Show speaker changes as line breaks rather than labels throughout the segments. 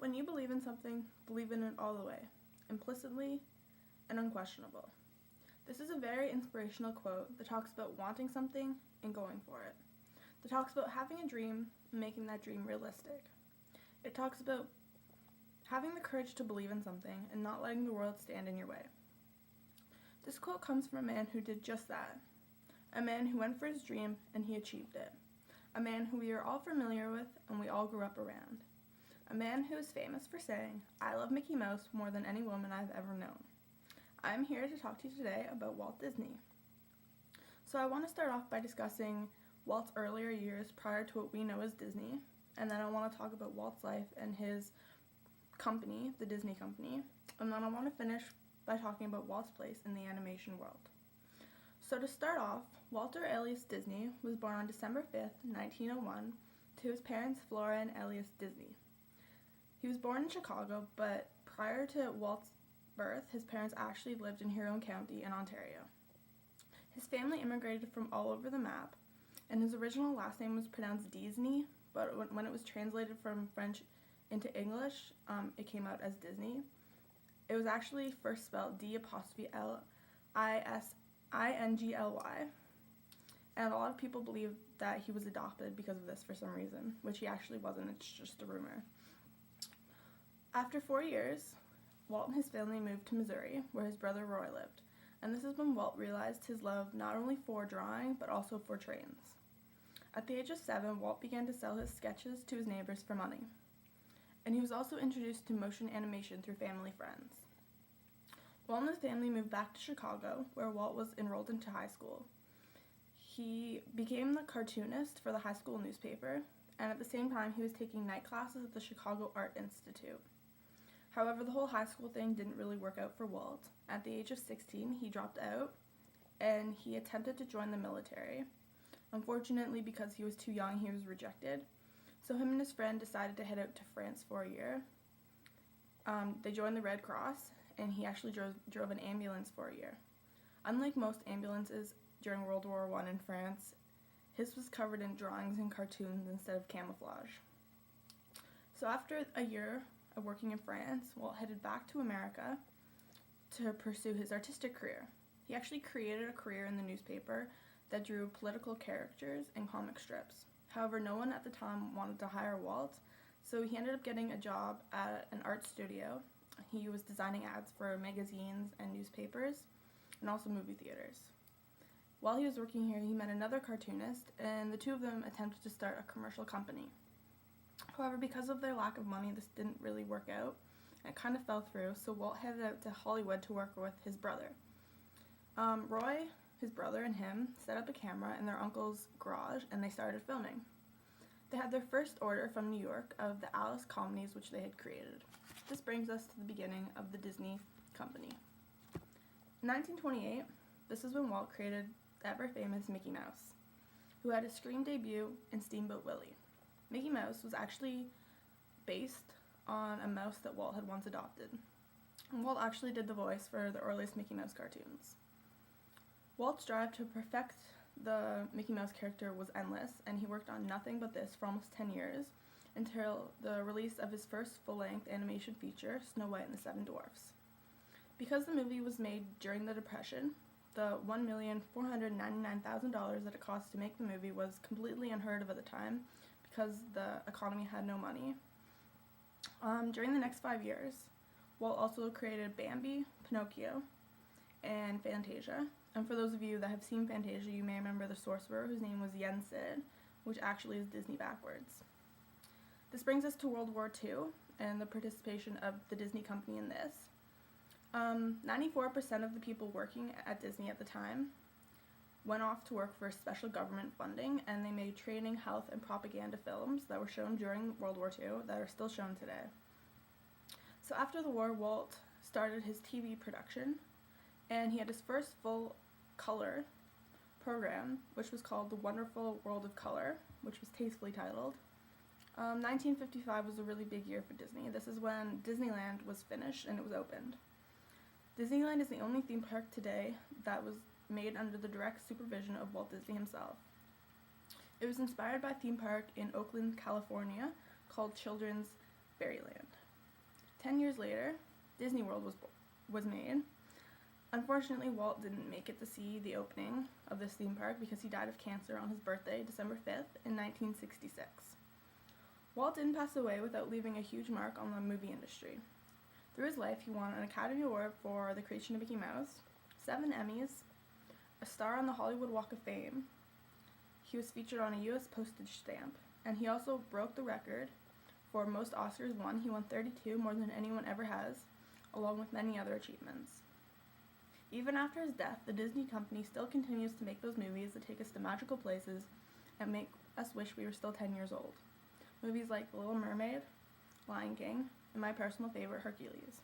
When you believe in something, believe in it all the way, implicitly and unquestionable. This is a very inspirational quote that talks about wanting something and going for it. That talks about having a dream and making that dream realistic. It talks about having the courage to believe in something and not letting the world stand in your way. This quote comes from a man who did just that. A man who went for his dream and he achieved it. A man who we are all familiar with and we all grew up around. A man who is famous for saying, "I love Mickey Mouse more than any woman I've ever known." I'm here to talk to you today about Walt Disney. So I want to start off by discussing Walt's earlier years prior to what we know as Disney, and then I want to talk about Walt's life and his company, the Disney Company, and then I want to finish by talking about Walt's place in the animation world. So to start off, Walter Elias Disney was born on December 5th, 1901, to his parents Flora and Elias Disney. He was born in Chicago, but prior to Walt's birth, his parents actually lived in Huron County in Ontario. His family immigrated from all over the map, and his original last name was pronounced Disney, but when it was translated from French into English, it came out as Disney. It was actually first spelled D''Lisingly, and a lot of people believe that he was adopted because of this for some reason, which he actually wasn't, it's just a rumor. After 4 years, Walt and his family moved to Missouri, where his brother Roy lived, and this is when Walt realized his love not only for drawing, but also for trains. At the age of 7, Walt began to sell his sketches to his neighbors for money, and he was also introduced to motion animation through family friends. Walt and his family moved back to Chicago, where Walt was enrolled into high school. He became the cartoonist for the high school newspaper, and at the same time he was taking night classes at the Chicago Art Institute. However, the whole high school thing didn't really work out for Walt. At the age of 16, he dropped out, and he attempted to join the military. Unfortunately, because he was too young, he was rejected. So him and his friend decided to head out to France for a year. They joined the Red Cross, and he actually drove an ambulance for a year. Unlike most ambulances during World War I in France, his was covered in drawings and cartoons instead of camouflage. So after a year of working in France, Walt headed back to America to pursue his artistic career. He actually created a career in the newspaper that drew political characters and comic strips. However, no one at the time wanted to hire Walt, so he ended up getting a job at an art studio. He was designing ads for magazines and newspapers, and also movie theaters. While he was working here, he met another cartoonist, and the two of them attempted to start a commercial company. However, because of their lack of money, this didn't really work out, and it kind of fell through, so Walt headed out to Hollywood to work with his brother. Roy, his brother, and him set up a camera in their uncle's garage, and they started filming. They had their first order from New York of the Alice comedies which they had created. This brings us to the beginning of the Disney Company. In 1928, this is when Walt created the ever-famous Mickey Mouse, who had a screen debut in Steamboat Willie. Mickey Mouse was actually based on a mouse that Walt had once adopted. And Walt actually did the voice for the earliest Mickey Mouse cartoons. Walt's drive to perfect the Mickey Mouse character was endless, and he worked on nothing but this for almost 10 years, until the release of his first full-length animation feature, Snow White and the Seven Dwarfs. Because the movie was made during the Depression, the $1,499,000 that it cost to make the movie was completely unheard of at the time, because the economy had no money. During the next 5 years, Walt also created Bambi, Pinocchio, and Fantasia. And for those of you that have seen Fantasia, you may remember the sorcerer whose name was Yen Sid, which actually is Disney backwards. This brings us to World War II and the participation of the Disney Company in this. 94% of the people working at Disney at the time went off to work for special government funding, and they made training, health, and propaganda films that were shown during World War II that are still shown today. So after the war, Walt started his TV production, and he had his first full color program, which was called The Wonderful World of Color, which was tastefully titled. 1955 was a really big year for Disney. This is when Disneyland was finished and it was opened. Disneyland is the only theme park today that was made under the direct supervision of Walt Disney himself. It was inspired by a theme park in Oakland, California, called Children's Fairyland. 10 years later, Disney World was made. Unfortunately, Walt didn't make it to see the opening of this theme park because he died of cancer on his birthday, December 5th, in 1966. Walt didn't pass away without leaving a huge mark on the movie industry. Through his life, he won an Academy Award for the creation of Mickey Mouse, 7 Emmys, a star on the Hollywood Walk of Fame. He was featured on a U.S. postage stamp, and he also broke the record for most Oscars won. He won 32, more than anyone ever has, along with many other achievements. Even after his death, the Disney company still continues to make those movies that take us to magical places and make us wish we were still 10 years old. Movies like The Little Mermaid, Lion King, and my personal favorite, Hercules.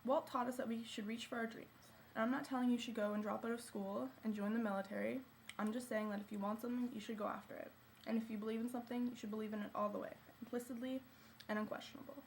Walt taught us that we should reach for our dreams. And I'm not telling you should go and drop out of school and join the military. I'm just saying that if you want something, you should go after it. And if you believe in something, you should believe in it all the way, implicitly and unquestionable.